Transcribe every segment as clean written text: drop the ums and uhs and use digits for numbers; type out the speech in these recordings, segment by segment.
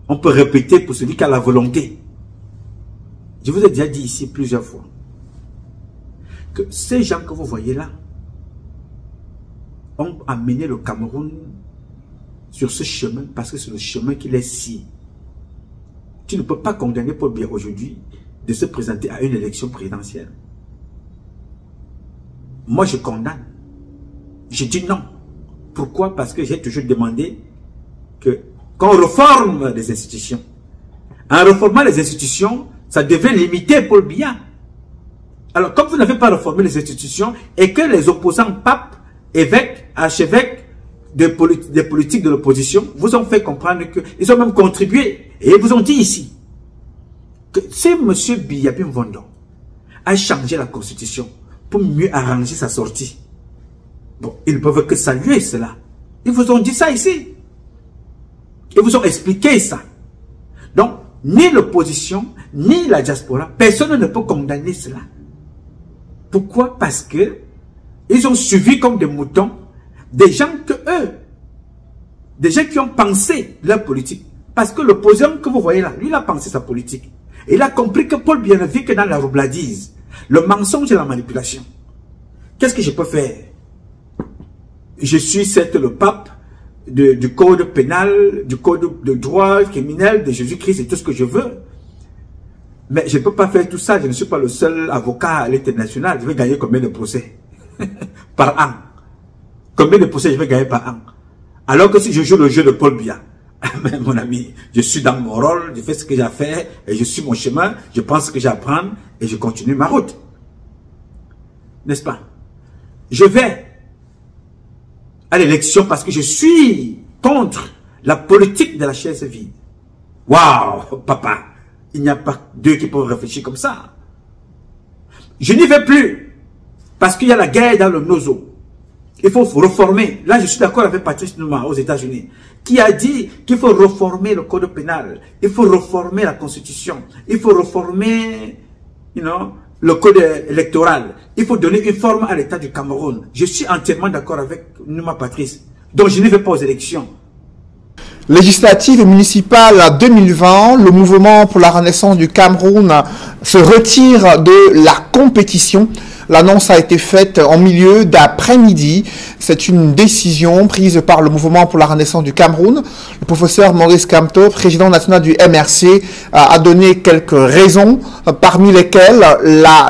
On peut répéter pour celui qui a la volonté. Je vous ai déjà dit ici plusieurs fois que ces gens que vous voyez là ont amené le Cameroun sur ce chemin parce que c'est le chemin qui les scie. Tu ne peux pas condamner Paul Biya aujourd'hui de se présenter à une élection présidentielle. Moi, je condamne. Je dis non. Pourquoi? Parce que j'ai toujours demandé qu'on réforme les institutions. En réformant les institutions, ça devrait limiter Paul Biya. Alors, comme vous n'avez pas réformé les institutions et que les opposants, papes, évêques, archevêques, des politiques de l'opposition, vous ont fait comprendre qu'ils ont même contribué et ils vous ont dit ici que si M. Biya Bimvondo a changé la constitution pour mieux arranger sa sortie, bon, ils ne peuvent que saluer cela. Ils vous ont dit ça ici. Ils vous ont expliqué ça. Donc, ni l'opposition, ni la diaspora, personne ne peut condamner cela. Pourquoi? Parce que ils ont suivi comme des moutons des gens des gens qui ont pensé leur politique. Parce que l'opposant que vous voyez là, lui, il a pensé sa politique. Et il a compris que Paul Biya ne vit que dans la roubladise, le mensonge et la manipulation. Qu'est-ce que je peux faire? Je suis certes le pape du code pénal, du code de droit criminel de Jésus-Christ et tout ce que je veux. Mais je ne peux pas faire tout ça. Je ne suis pas le seul avocat à l'international. Je vais gagner combien de procès par an? Combien de procès je vais gagner par an? Alors que si je joue le jeu de Paul Biya, mon ami, je suis dans mon rôle, je fais ce que j'ai à faire et je suis mon chemin, je pense ce que j'ai à prendre et je continue ma route. N'est-ce pas? Je vais à l'élection parce que je suis contre la politique de la chaise vide. Waouh, papa, il n'y a pas deux qui peuvent réfléchir comme ça. Je n'y vais plus parce qu'il y a la guerre dans le nozo. Il faut reformer. Là, je suis d'accord avec Patrice Nouma aux États-Unis, qui a dit qu'il faut reformer le code pénal, il faut reformer la constitution, il faut reformer, le code électoral. Il faut donner une forme à l'État du Cameroun. Je suis entièrement d'accord avec Nouma Patrice. Donc, je ne vais pas aux élections. Législative et municipale 2020, le mouvement pour la renaissance du Cameroun se retire de la compétition. L'annonce a été faite en milieu d'après-midi. C'est une décision prise par le mouvement pour la renaissance du Cameroun. Le professeur Maurice Kamto, président national du MRC, a donné quelques raisons, parmi lesquelles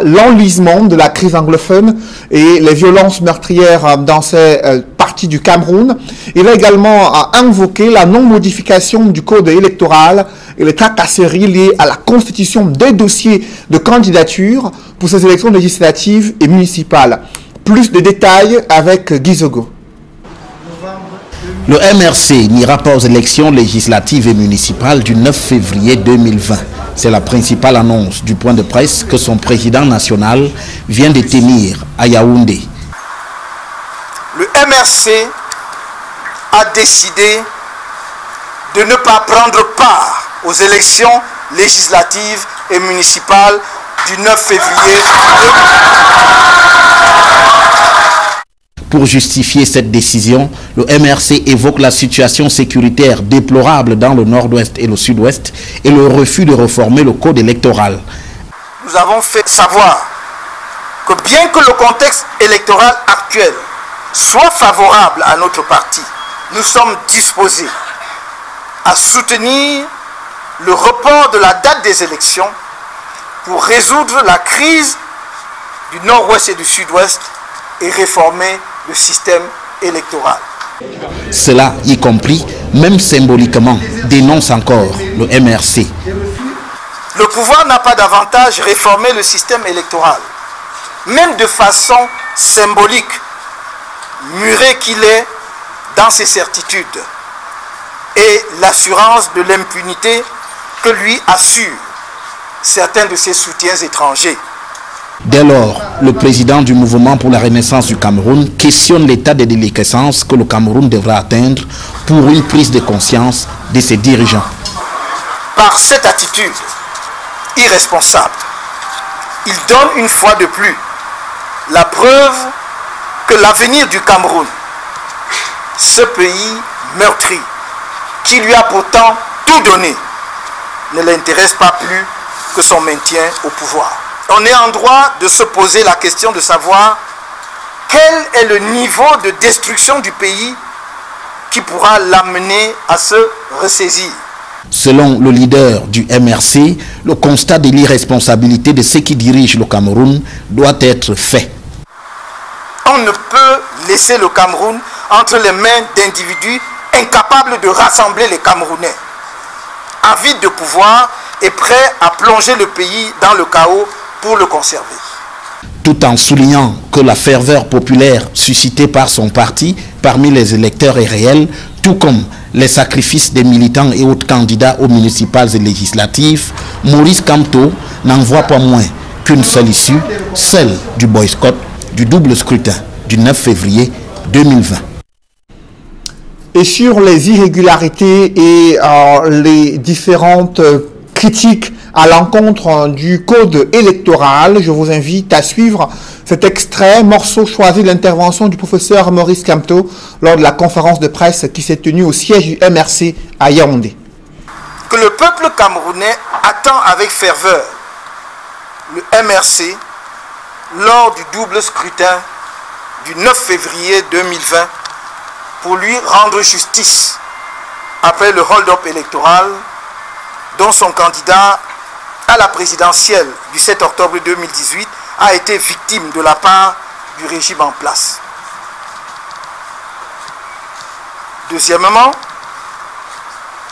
l'enlisement de la crise anglophone et les violences meurtrières dans ces parties du Cameroun. Il a également invoqué la non-modification du code électoral et les tracasseries liées à la constitution des dossiers de candidature pour ces élections législatives et municipales. Plus de détails avec Guy Zogo. Le MRC n'ira pas aux élections législatives et municipales du 9 février 2020. C'est la principale annonce du point de presse que son président national vient de tenir à Yaoundé. Le MRC a décidé de ne pas prendre part aux élections législatives et municipales du 9 février 2020. Pour justifier cette décision, le MRC évoque la situation sécuritaire déplorable dans le nord-ouest et le sud-ouest et le refus de réformer le code électoral. Nous avons fait savoir que bien que le contexte électoral actuel soit favorable à notre parti, nous sommes disposés à soutenir le report de la date des élections pour résoudre la crise du nord-ouest et du sud-ouest et réformer le système électoral. Cela, y compris, même symboliquement, dénonce encore le MRC. Le pouvoir n'a pas davantage réformé le système électoral, même de façon symbolique, muré qu'il est dans ses certitudes et l'assurance de l'impunité que lui assurent certains de ses soutiens étrangers. Dès lors, le président du mouvement pour la renaissance du Cameroun questionne l'état de déliquescence que le Cameroun devra atteindre pour une prise de conscience de ses dirigeants. Par cette attitude irresponsable, il donne une fois de plus la preuve que l'avenir du Cameroun, ce pays meurtri, qui lui a pourtant tout donné, ne l'intéresse pas plus que son maintien au pouvoir. On est en droit de se poser la question de savoir quel est le niveau de destruction du pays qui pourra l'amener à se ressaisir. Selon le leader du MRC, le constat de l'irresponsabilité de ceux qui dirigent le Cameroun doit être fait. On ne peut laisser le Cameroun entre les mains d'individus incapables de rassembler les Camerounais, avides de pouvoir et prêts à plonger le pays dans le chaos pour le conserver. Tout en soulignant que la ferveur populaire suscitée par son parti parmi les électeurs est réelle, tout comme les sacrifices des militants et autres candidats aux municipales et législatives, Maurice Kamto n'en voit pas moins qu'une seule issue, celle du boycott du double scrutin du 9 février 2020. Et sur les irrégularités et les différentes critiques à l'encontre du code électoral, je vous invite à suivre cet extrait, morceau choisi de l'intervention du professeur Maurice Kamto lors de la conférence de presse qui s'est tenue au siège du MRC à Yaoundé. Que le peuple camerounais attend avec ferveur le MRC lors du double scrutin du 9 février 2020 pour lui rendre justice après le hold-up électoral dont son candidat à la présidentielle du 7 octobre 2018 a été victime de la part du régime en place. Deuxièmement,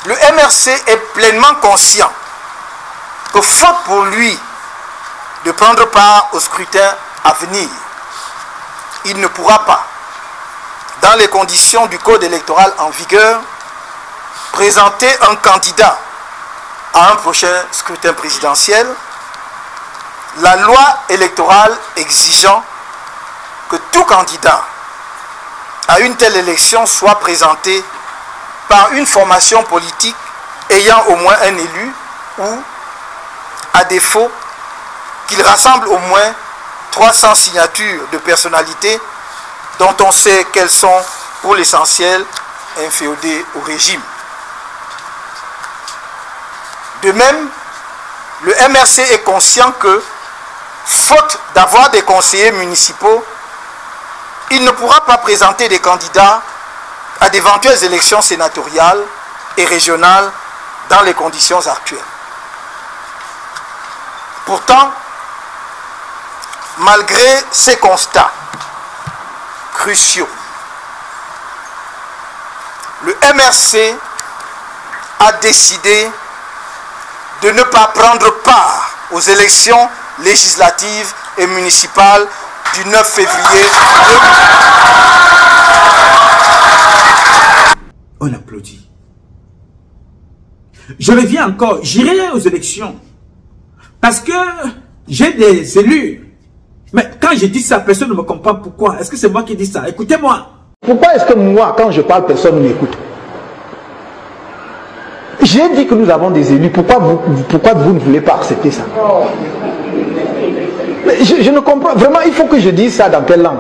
le MRC est pleinement conscient que faute pour lui de prendre part au scrutin à venir, il ne pourra pas, dans les conditions du code électoral en vigueur, présenter un candidat à un prochain scrutin présidentiel, la loi électorale exigeant que tout candidat à une telle élection soit présenté par une formation politique ayant au moins un élu ou, à défaut, qu'il rassemble au moins 300 signatures de personnalités dont on sait qu'elles sont, pour l'essentiel, inféodées au régime. De même, le MRC est conscient que, faute d'avoir des conseillers municipaux, il ne pourra pas présenter des candidats à d'éventuelles élections sénatoriales et régionales dans les conditions actuelles. Pourtant, malgré ces constats cruciaux, le MRC a décidé de ne pas prendre part aux élections législatives et municipales du 9 février 2020. On applaudit. Je reviens encore, j'irai aux élections parce que j'ai des élus. Mais quand je dis ça, personne ne me comprend pourquoi. Est-ce que c'est moi qui dis ça? Écoutez-moi. Pourquoi est-ce que moi, quand je parle, personne ne m'écoute? J'ai dit que nous avons des élus. Pourquoi vous ne voulez pas accepter ça? Je ne comprends. Vraiment, il faut que je dise ça dans quelle langue?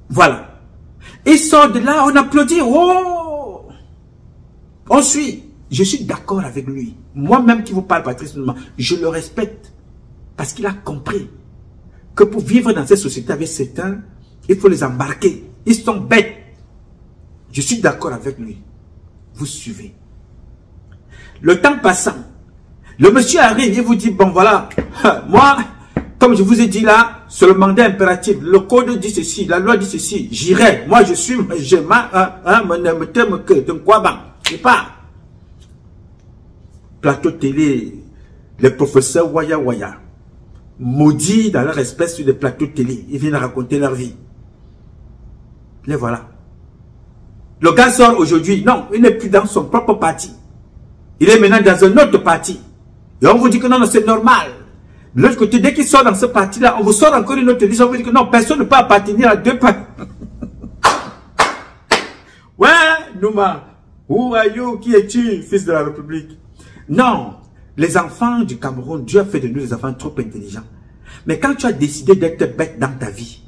Voilà. Il sort de là, on applaudit. Oh! On suit. Je suis d'accord avec lui. Moi-même qui vous parle, Patrice Lumumba, je le respecte. Parce qu'il a compris que pour vivre dans cette société avec certains, il faut les embarquer. Ils sont bêtes. Je suis d'accord avec lui. Vous suivez. Le temps passant, le monsieur arrive et vous dit, bon voilà, moi, comme je vous ai dit là, c'est le mandat impératif, le code dit ceci, la loi dit ceci, j'irai, moi je suis, je sais pas. Plateau télé, les professeurs Waya Waya, maudits dans leur espèce sur des plateaux télé, ils viennent raconter leur vie. Les voilà. Le gars sort aujourd'hui, non, il n'est plus dans son propre parti. Il est maintenant dans un autre parti. Et on vous dit que non, non c'est normal. De l'autre côté, dès qu'il sort dans ce parti-là, on vous sort encore une autre liste, on vous dit que non, personne ne peut appartenir à deux partis. Ouais, Nouma, who are you? Qui es-tu, fils de la République? Non, les enfants du Cameroun, Dieu a fait de nous des enfants trop intelligents. Mais quand tu as décidé d'être bête dans ta vie,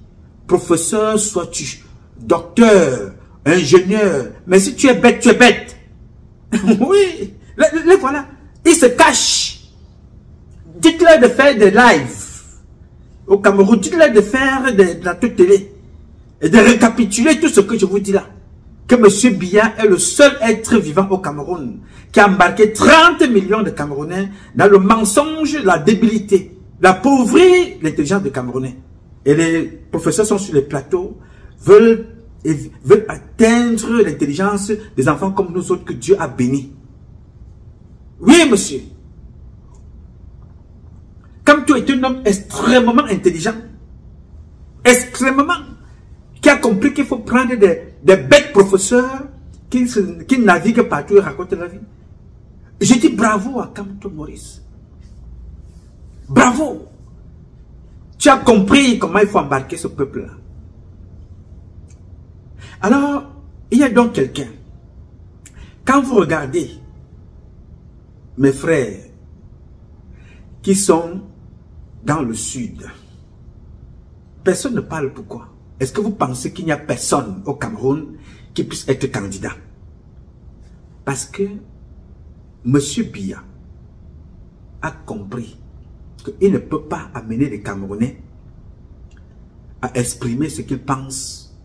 professeur sois-tu, docteur, ingénieur, mais si tu es bête, tu es bête. Oui, les voilà. Ils se cachent. Dites-leur de faire des lives au Cameroun. Dites-leur de faire de la télé et de récapituler tout ce que je vous dis là. Que M. Biya est le seul être vivant au Cameroun qui a embarqué 30 millions de Camerounais dans le mensonge, la débilité, l'appauvrir l'intelligence des Camerounais. Et les professeurs sont sur les plateaux, veulent atteindre l'intelligence des enfants comme nous autres que Dieu a bénis. Oui, monsieur. Comme tu es un homme extrêmement intelligent, extrêmement, qui a compris qu'il faut prendre des bêtes professeurs qui naviguent partout et racontent la vie. Je dis bravo à Kamto Maurice. Bravo. Tu as compris comment il faut embarquer ce peuple-là. Alors, il y a donc quelqu'un. Quand vous regardez mes frères qui sont dans le sud, personne ne parle pourquoi. Est-ce que vous pensez qu'il n'y a personne au Cameroun qui puisse être candidat? Parce que M. Biya a compris qu'il ne peut pas amener les Camerounais à exprimer ce qu'ils pensent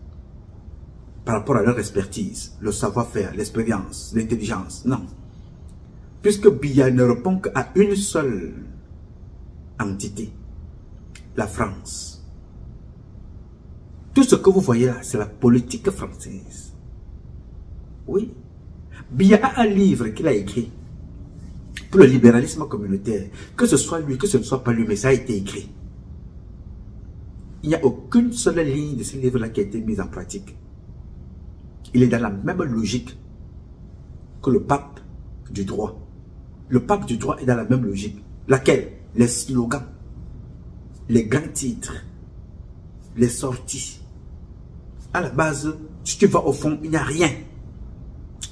par rapport à leur expertise, le savoir-faire, l'expérience, l'intelligence. Non. Puisque Biya ne répond qu'à une seule entité, la France. Tout ce que vous voyez là, c'est la politique française. Oui. Biya a un livre qu'il a écrit pour le libéralisme communautaire. Que ce soit lui, que ce ne soit pas lui, mais ça a été écrit. Il n'y a aucune seule ligne de ce livre-là qui a été mise en pratique. Il est dans la même logique que le pape du droit. Le pape du droit est dans la même logique. Laquelle? Les slogans, les grands titres, les sorties. À la base, si tu vas au fond, il n'y a rien.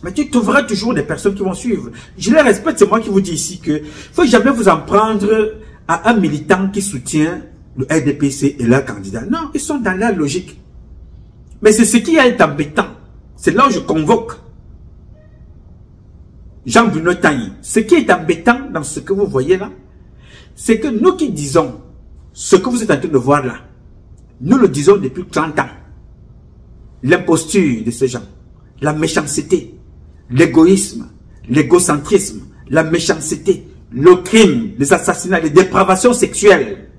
Mais tu trouveras toujours des personnes qui vont suivre. Je les respecte, c'est moi qui vous dis ici que il ne faut jamais vous en prendre à un militant qui soutient le RDPC et leur candidat. Non, ils sont dans la logique. Mais c'est ce qui est embêtant. C'est là où je convoque Jean-Bruno Tagny. Ce qui est embêtant dans ce que vous voyez là, c'est que nous qui disons ce que vous êtes en train de voir là, nous le disons depuis 30 ans. L'imposture de ces gens, la méchanceté, l'égoïsme, l'égocentrisme, la méchanceté, le crime, les assassinats, les dépravations sexuelles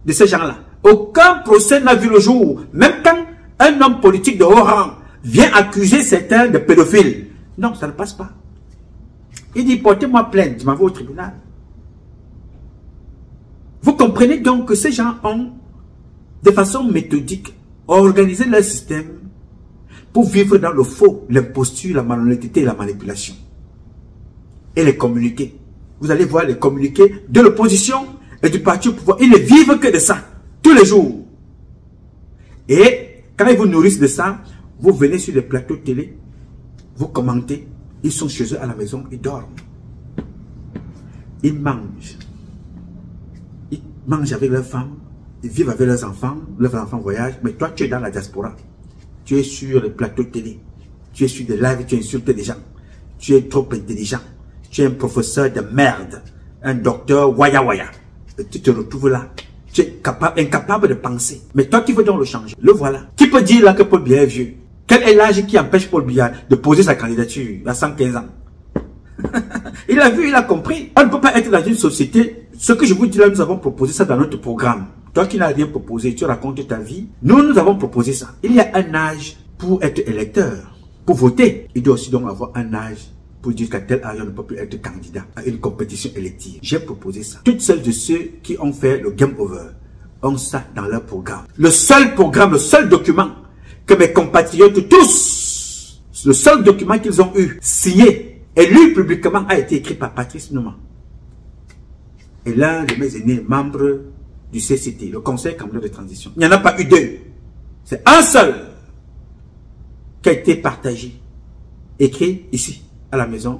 de ces gens-là. Aucun procès n'a vu le jour. Même quand un homme politique de haut rang vient accuser certains de pédophiles. Non, ça ne passe pas. Il dit, portez-moi plainte, je m'en vais au tribunal. Vous comprenez donc que ces gens ont, de façon méthodique, organisé leur système pour vivre dans le faux, l'imposture, la malhonnêteté et la manipulation. Et les communiqués. Vous allez voir les communiqués de l'opposition et du parti au pouvoir. Ils ne vivent que de ça, tous les jours. Et quand ils vous nourrissent de ça, vous venez sur les plateaux de télé, vous commentez, ils sont chez eux à la maison, ils dorment. Ils mangent. Ils mangent avec leurs femmes, ils vivent avec leurs enfants voyagent, mais toi tu es dans la diaspora. Tu es sur les plateaux de télé, tu es sur des lives, tu insultes des gens, tu es trop intelligent, tu es un professeur de merde, un docteur waya waya. Et tu te retrouves là, tu es incapable de penser. Mais toi qui veux donc le changer, le voilà. Qui peut dire là que Paul Biya est vieux? Quel est l'âge qui empêche Paul Biya de poser sa candidature à 115 ans? Il a vu, il a compris. On ne peut pas être dans une société. Ce que je vous dis là, nous avons proposé ça dans notre programme. Toi qui n'as rien proposé, tu racontes ta vie. Nous avons proposé ça. Il y a un âge pour être électeur, pour voter. Il doit aussi donc avoir un âge pour dire qu'à tel âge, on ne peut plus être candidat à une compétition élective. J'ai proposé ça. Toutes celles de ceux qui ont fait le game over ont ça dans leur programme. Le seul programme, le seul document que mes compatriotes tous, le seul document qu'ils ont eu, signé et lu publiquement, a été écrit par Patrice Nouma. Et l'un de mes aînés, membre du CCT, le Conseil camerounais de transition. Il n'y en a pas eu deux. C'est un seul qui a été partagé, écrit ici, à la maison,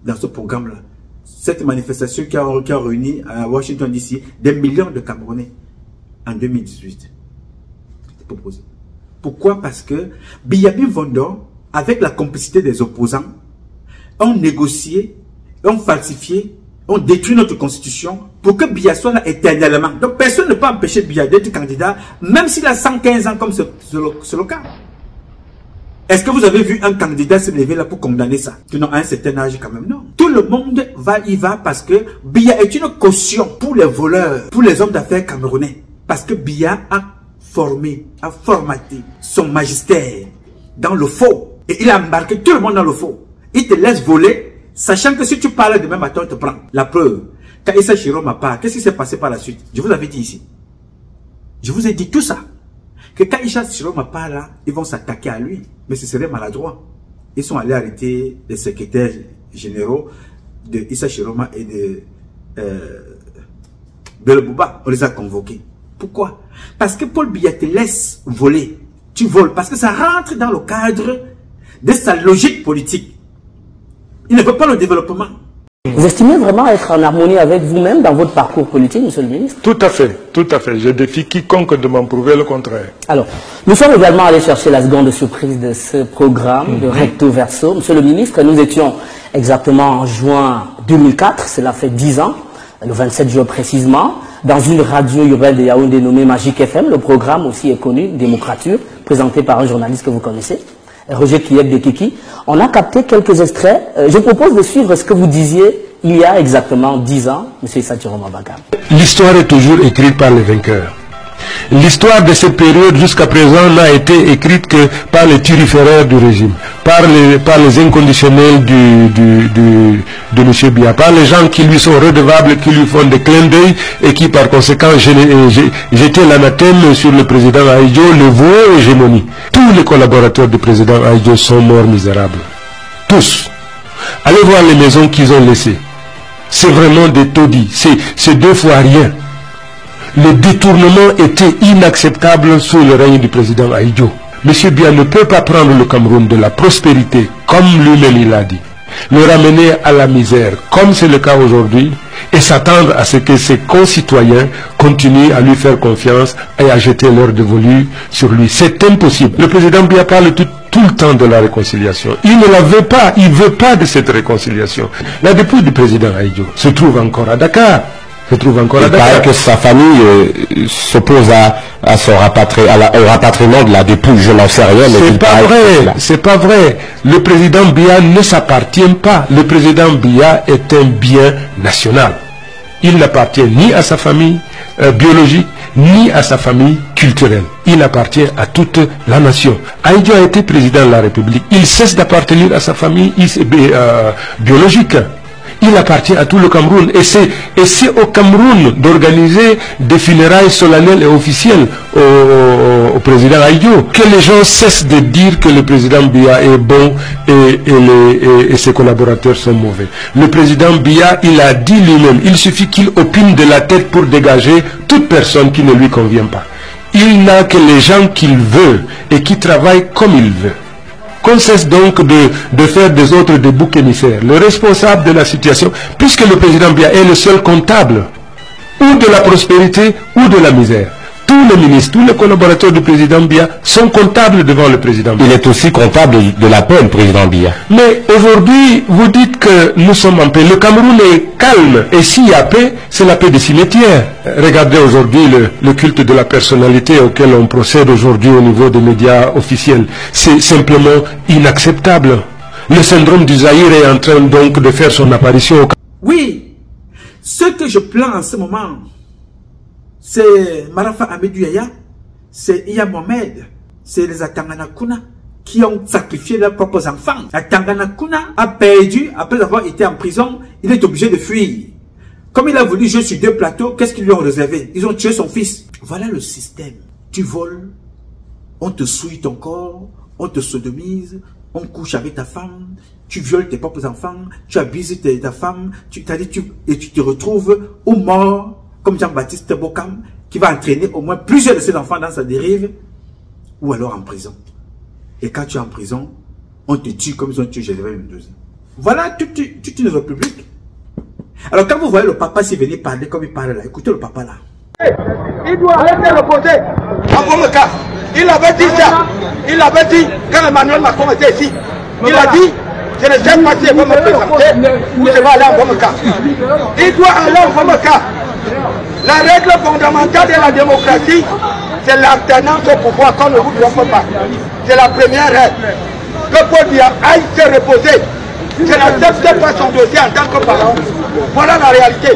dans ce programme-là. Cette manifestation qui a réuni à Washington DC des millions de Camerounais en 2018. C'est proposé. Pourquoi? Parce que Biyabi Vondo, avec la complicité des opposants, ont négocié, ont falsifié on détruit notre constitution pour que Biya soit là éternellement. Donc personne ne peut empêcher Biya d'être candidat, même s'il a 115 ans comme c'est le cas. Est-ce que vous avez vu un candidat se lever là pour condamner ça? Non, à un certain âge quand même, non. Tout le monde y va parce que Biya est une caution pour les voleurs, pour les hommes d'affaires camerounais. Parce que Biya a formaté son magistère dans le faux. Et il a embarqué tout le monde dans le faux. Il te laisse voler, sachant que si tu parles demain matin, on te prend. La preuve, quand Issa Chiroma part, qu'est-ce qui s'est passé par la suite? Je vous avais dit ici. Je vous ai dit tout ça. Que quand Issa Chiroma part là, ils vont s'attaquer à lui. Mais ce serait maladroit. Ils sont allés arrêter les secrétaires généraux de Issa Chiroma et de Belbouba. On les a convoqués. Pourquoi? Parce que Paul Biya te laisse voler. Tu voles parce que ça rentre dans le cadre de sa logique politique. Il ne veut pas le développement. Vous estimez vraiment être en harmonie avec vous-même dans votre parcours politique, monsieur le ministre? Tout à fait, tout à fait. Je défie quiconque de m'en prouver le contraire. Alors, nous sommes également allés chercher la seconde surprise de ce programme, de Recto Verso. Monsieur le ministre, nous étions exactement en juin 2004, cela fait 10 ans, le 27 juin précisément, dans une radio urbaine de Yaoundé nommée Magique FM. Le programme aussi est connu, Démocrature, présenté par un journaliste que vous connaissez, Roger Kiyeb de Kiki. On a capté quelques extraits. Je propose de suivre ce que vous disiez il y a exactement 10 ans, M. Issa Chiroma Bakam. L'histoire est toujours écrite par les vainqueurs. L'histoire de cette période jusqu'à présent n'a été écrite que par les turiféraires du régime, par les inconditionnels de M. Biya, par les gens qui lui sont redevables, qui lui font des clins d'œil et qui par conséquent jetaient l'anathème sur le président Ahidjo, le voué hégémonie. Tous les collaborateurs du président Ahidjo sont morts misérables. Tous. Allez voir les maisons qu'ils ont laissées. C'est vraiment des taudis. C'est 2 fois rien. Le détournement était inacceptable sous le règne du président Ahidjo. M. Biya ne peut pas prendre le Cameroun de la prospérité, comme lui-même il a dit, le ramener à la misère, comme c'est le cas aujourd'hui, et s'attendre à ce que ses concitoyens continuent à lui faire confiance et à jeter leur dévolu sur lui. C'est impossible. Le président Biya parle tout le temps de la réconciliation. Il ne la veut pas. Il ne veut pas de cette réconciliation. La dépouille du président Ahidjo se trouve encore à Dakar. Il paraît que sa famille s'oppose au rapatriement de la dépouille. Je n'en sais rien. C'est pas vrai. C'est pas vrai. Le président Biya ne s'appartient pas. Le président Biya est un bien national. Il n'appartient ni à sa famille biologique, ni à sa famille culturelle. Il appartient à toute la nation. Ahidjo a été président de la République. Il cesse d'appartenir à sa famille biologique. Il appartient à tout le Cameroun. Et c'est au Cameroun d'organiser des funérailles solennelles et officielles au président Ahidjo. Que les gens cessent de dire que le président Biya est bon et ses collaborateurs sont mauvais. Le président Biya, il a dit lui-même, il suffit qu'il opine de la tête pour dégager toute personne qui ne lui convient pas. Il n'a que les gens qu'il veut et qui travaillent comme il veut. Qu'on cesse donc de faire des autres des boucs émissaires. Le responsable de la situation, puisque le président Biya est le seul comptable, ou de la prospérité ou de la misère. Tous les ministres, tous les collaborateurs du président Biya sont comptables devant le président Biya. Il est aussi comptable de la paix, le président Biya. Mais aujourd'hui, vous dites que nous sommes en paix. Le Cameroun est calme. Et s'il y a paix, c'est la paix des cimetières. Regardez aujourd'hui le culte de la personnalité auquel on procède aujourd'hui au niveau des médias officiels. C'est simplement inacceptable. Le syndrome du Zaïre est en train donc de faire son apparition au Cameroun. Oui, ce que je plains en ce moment, c'est Marafa Amidou Yaya, c'est Iya Mohamed, c'est les Atanganakuna qui ont sacrifié leurs propres enfants. Atanganakuna a perdu, après avoir été en prison, il est obligé de fuir. Comme il a voulu jouer sur 2 plateaux, qu'est-ce qu'ils lui ont réservé? Ils ont tué son fils. Voilà le système. Tu voles, on te souille ton corps, on te sodomise, on couche avec ta femme, tu violes tes propres enfants, tu abuses ta femme, et tu te retrouves ou mort, comme Jean-Baptiste Bokam, qui va entraîner au moins plusieurs de ses enfants dans sa dérive, ou alors en prison. Et quand tu es en prison, on te tue comme ils ont tué Général Mendoza. Voilà toute une république. Alors quand vous voyez le papa s'y venir parler comme il parle là, écoutez le papa là. Il doit arrêter le projet. En le cas, il avait dit ça. Il avait dit quand Emmanuel Macron était ici. Il a dit Je ne sais pas s'il va me présenter ou je vais aller en Bomeka. Il doit aller en Bomeka. La règle fondamentale de la démocratie, c'est l'alternance au pouvoir quand le groupe ne peut pas. C'est la première règle. Que Paul Biya aille se reposer. Je n'accepte pas son dossier en tant que parent. Voilà la réalité.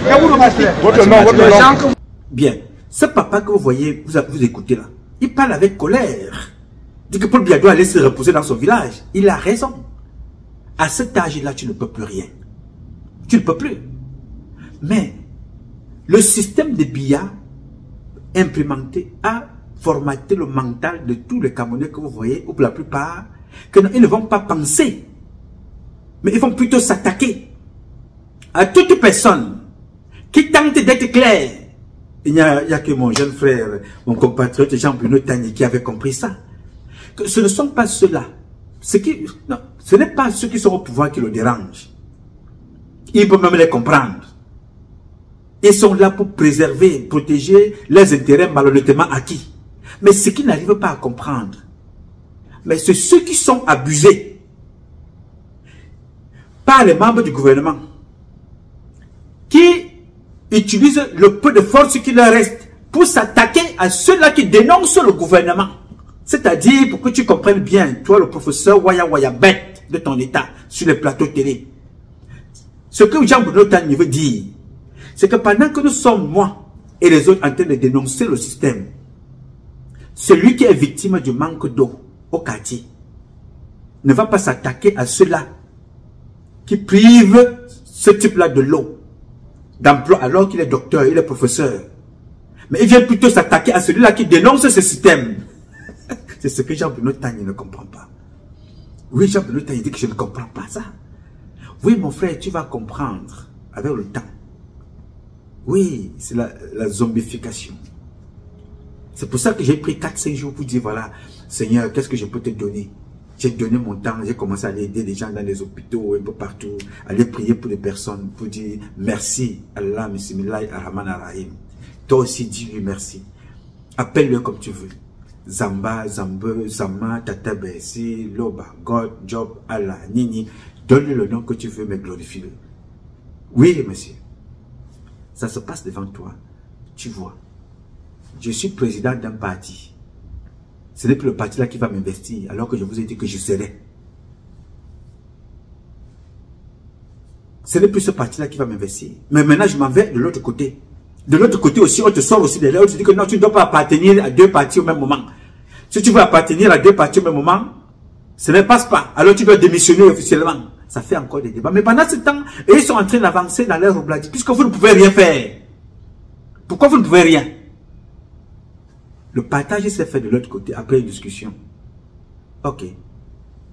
Je vous remercie. Votre nom. Bien. Ce papa que vous voyez, vous écoutez là, il parle avec colère. Il dit que Paul Biya doit aller se reposer dans son village. Il a raison. À cet âge-là, tu ne peux plus rien. Tu ne peux plus. Mais le système de Biya implémenté a formaté le mental de tous les Camerounais que vous voyez, ou pour la plupart, qu'ils ne vont pas penser, mais ils vont plutôt s'attaquer à toute personne qui tente d'être clair. Il n'y a que mon jeune frère, mon compatriote Jean-Bruno Tani qui avait compris ça. Que ce ne sont pas ceux-là. Ce n'est pas ceux qui sont au pouvoir qui le dérangent. Il peut même les comprendre. Ils sont là pour préserver, protéger les intérêts malhonnêtement acquis. Mais ce qu'ils n'arrivent pas à comprendre, mais c'est ceux qui sont abusés par les membres du gouvernement, qui utilisent le peu de force qui leur reste pour s'attaquer à ceux-là qui dénoncent le gouvernement. C'est-à-dire, pour que tu comprennes bien, toi le professeur Waya Waya bête de ton état sur les plateaux télé, ce que Jean-Bruno Tani veut dire, c'est que pendant que nous sommes, moi et les autres, en train de dénoncer le système, celui qui est victime du manque d'eau au quartier ne va pas s'attaquer à ceux-là qui privent ce type-là de l'eau, d'emploi, alors qu'il est docteur, il est professeur. Mais il vient plutôt s'attaquer à celui-là qui dénonce ce système. C'est ce que Jean-Bruno Tani ne comprend pas. Oui, Jean-Bruno Tani dit que je ne comprends pas ça. Oui, mon frère, tu vas comprendre avec le temps. Oui, c'est la zombification. C'est pour ça que j'ai pris 4-5 jours pour dire, voilà, Seigneur, qu'est-ce que je peux te donner? J'ai donné mon temps, j'ai commencé à aller aider les gens dans les hôpitaux, un peu partout, aller prier pour les personnes, pour dire merci, Allah, Bismillah, Ar-Rahman, Ar-Rahim. Toi aussi, dis-lui merci. Appelle-le comme tu veux. Zamba, Zambe, Zama, Tata Bessi, Loba, God, Job, Allah, Nini. Donne-lui le nom que tu veux, mais glorifie-le. Oui, monsieur. Ça se passe devant toi. Tu vois. Je suis président d'un parti. Ce n'est plus le parti là qui va m'investir, alors que je vous ai dit que je serai. Ce n'est plus ce parti là qui va m'investir. Mais maintenant, je m'en vais de l'autre côté. De l'autre côté aussi, on te sort aussi de là. On te dit que non, tu ne dois pas appartenir à deux partis au même moment. Si tu veux appartenir à deux partis au même moment, ce ne passe pas. Alors tu dois démissionner officiellement. Ça fait encore des débats. Mais pendant ce temps, ils sont en train d'avancer dans leur obladi, puisque vous ne pouvez rien faire. Pourquoi vous ne pouvez rien? Le partage s'est fait de l'autre côté après une discussion. Ok.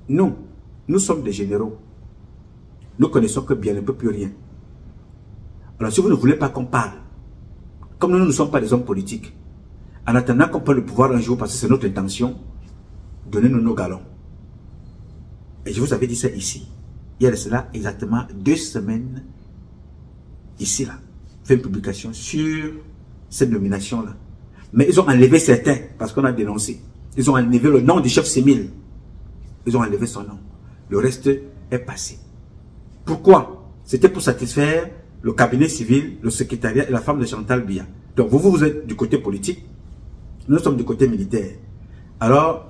Nous sommes des généraux. Nous connaissons que bien ne peut plus rien. Alors si vous ne voulez pas qu'on parle, comme nous ne sommes pas des hommes politiques, en attendant qu'on prenne le pouvoir un jour, parce que c'est notre intention, donnez-nous nos galons. Et je vous avais dit ça ici. Il y a de cela exactement 2 semaines, ici là, fait une publication sur cette nomination-là. Mais ils ont enlevé certains, parce qu'on a dénoncé. Ils ont enlevé le nom du chef Sémile. Ils ont enlevé son nom. Le reste est passé. Pourquoi? C'était pour satisfaire le cabinet civil, le secrétariat et la femme de Chantal Biya. Donc vous êtes du côté politique, nous sommes du côté militaire. Alors,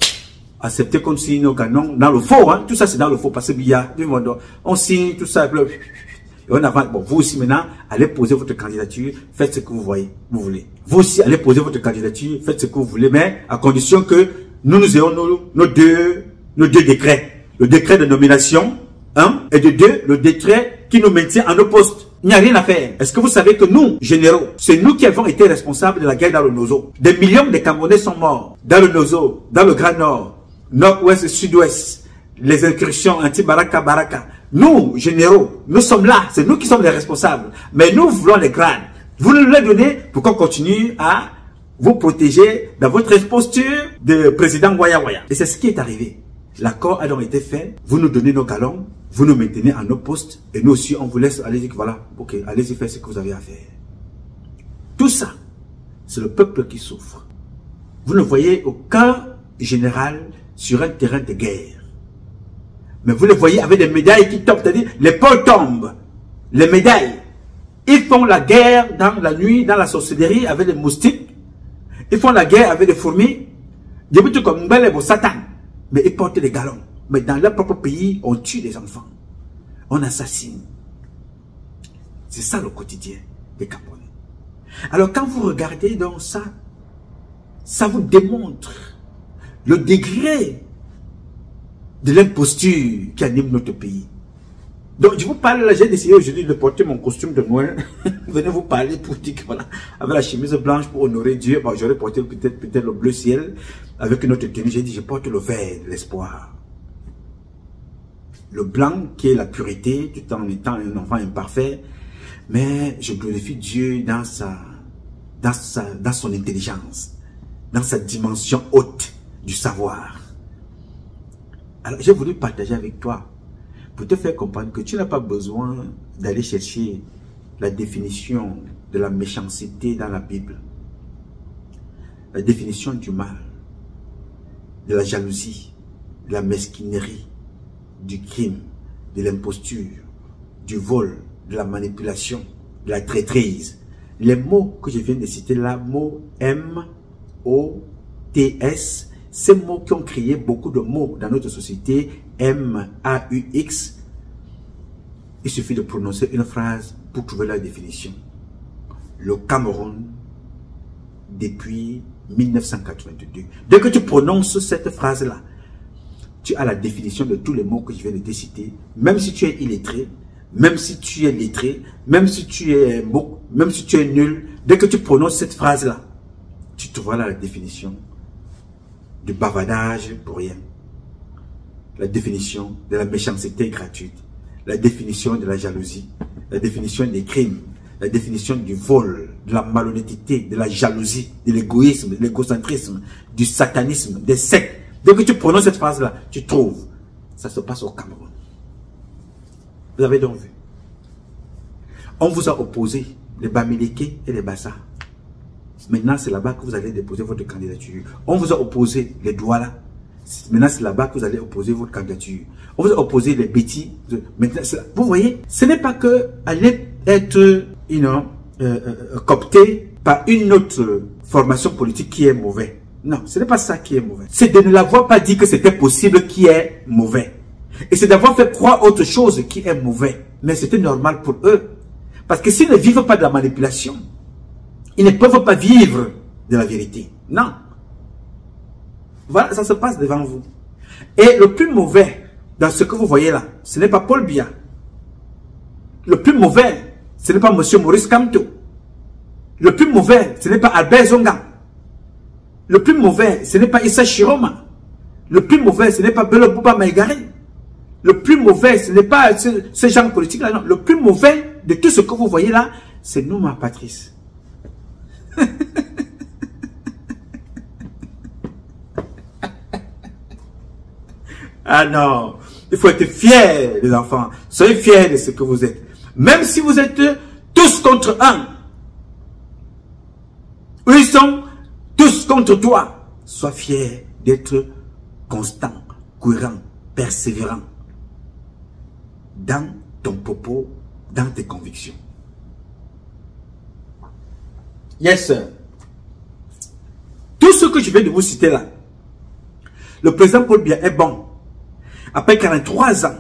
acceptez qu'on signe nos canons dans le faux, hein? Tout ça c'est dans le faux, parce que Biya, on signe tout ça, et on avance. Bon, vous aussi maintenant, allez poser votre candidature, faites ce que vous voulez. Vous aussi, allez poser votre candidature, faites ce que vous voulez, mais à condition que nous ayons nos deux décrets. Le décret de nomination, 1, et de 2, le décret qui nous maintient en nos postes. Il n'y a rien à faire. Est-ce que vous savez que nous, généraux, c'est nous qui avons été responsables de la guerre dans le Nozo? Des millions de Camerounais sont morts dans le Nozo, dans le Grand Nord, Nord-Ouest et Sud-Ouest, les incursions anti-Baraka Baraka. Nous, généraux, nous sommes là, c'est nous qui sommes les responsables. Mais nous voulons les grades. Vous nous les donnez pour qu'on continue à vous protéger dans votre posture de président Waya Waya. Et c'est ce qui est arrivé. L'accord a donc été fait, vous nous donnez nos galons, vous nous maintenez à nos postes, et nous aussi on vous laisse aller dire que voilà, ok, allez-y faire ce que vous avez à faire. Tout ça, c'est le peuple qui souffre. Vous ne voyez aucun général sur un terrain de guerre. Mais vous les voyez avec des médailles qui tombent, c'est-à-dire les pôles tombent, les médailles. Ils font la guerre dans la nuit, dans la sorcellerie avec les moustiques. Ils font la guerre avec les fourmis. Des buts comme les Satan. Mais ils portent les galons. Mais dans leur propre pays, on tue les enfants. On assassine. C'est ça le quotidien des Camerounais. Alors quand vous regardez donc ça, ça vous démontre le degré de l'imposture qui anime notre pays. Donc je vous parle là, j'ai décidé aujourd'hui de porter mon costume de Noël. Venez vous parler pour dire que voilà, avec la chemise blanche pour honorer Dieu. Bon, j'aurais porté peut-être le bleu ciel avec une autre tenue. J'ai dit je porte le vert de l'espoir. Le blanc qui est la pureté tout en étant un enfant imparfait. Mais je glorifie Dieu dans son intelligence, dans sa dimension haute du savoir. Alors j'ai voulu partager avec toi pour te faire comprendre que tu n'as pas besoin d'aller chercher la définition de la méchanceté dans la Bible, la définition du mal, de la jalousie, de la mesquinerie, du crime, de l'imposture, du vol, de la manipulation, de la traîtrise. Les mots que je viens de citer là, mots M-O-T-S, ces mots qui ont créé beaucoup de mots dans notre société, M-A-U-X, il suffit de prononcer une phrase pour trouver la définition. Le Cameroun, depuis 1982. Dès que tu prononces cette phrase-là, tu as la définition de tous les mots que je viens de te citer, même si tu es illettré, même si tu es lettré, même si tu es même si tu es nul, dès que tu prononces cette phrase-là, tu trouveras la définition du bavardage pour rien, la définition de la méchanceté gratuite, la définition de la jalousie, la définition des crimes, la définition du vol, de la malhonnêteté, de la jalousie, de l'égoïsme, de l'égocentrisme, du satanisme, des sectes. Dès que tu prononces cette phrase-là, tu trouves. Ça se passe au Cameroun. Vous avez donc vu. On vous a opposé les Bamileke et les Bassa. Maintenant, c'est là-bas que vous allez déposer votre candidature. On vous a opposé les Douala. Maintenant, c'est là-bas que vous allez opposer votre candidature. On vous a opposé les Bétis. Maintenant, vous voyez, ce n'est pas que aller être coopté par une autre formation politique qui est mauvaise. Non, ce n'est pas ça qui est mauvais. C'est de ne l'avoir pas dit que c'était possible qui est mauvais. Et c'est d'avoir fait croire autre chose qui est mauvais. Mais c'était normal pour eux. Parce que s'ils ne vivent pas de la manipulation, ils ne peuvent pas vivre de la vérité. Non. Voilà, ça se passe devant vous. Et le plus mauvais dans ce que vous voyez là, ce n'est pas Paul Biya. Le plus mauvais, ce n'est pas M. Maurice Kamto. Le plus mauvais, ce n'est pas Albert Zonga. Le plus mauvais, ce n'est pas Issa Chiroma. Le plus mauvais, ce n'est pas Bello Bouba Maïgari. Le plus mauvais, ce n'est pas ce genre politique là. Non. Le plus mauvais de tout ce que vous voyez là, c'est nous, ma Patrice. Ah non, il faut être fier les enfants. Soyez fiers de ce que vous êtes. Même si vous êtes tous contre un. Eux, ils sont tous contre toi. Sois fier d'être constant, courant, persévérant dans ton propos, dans tes convictions. Yes, sir. Tout ce que je viens de vous citer là, le président Paul Biya est bon. Après 43 ans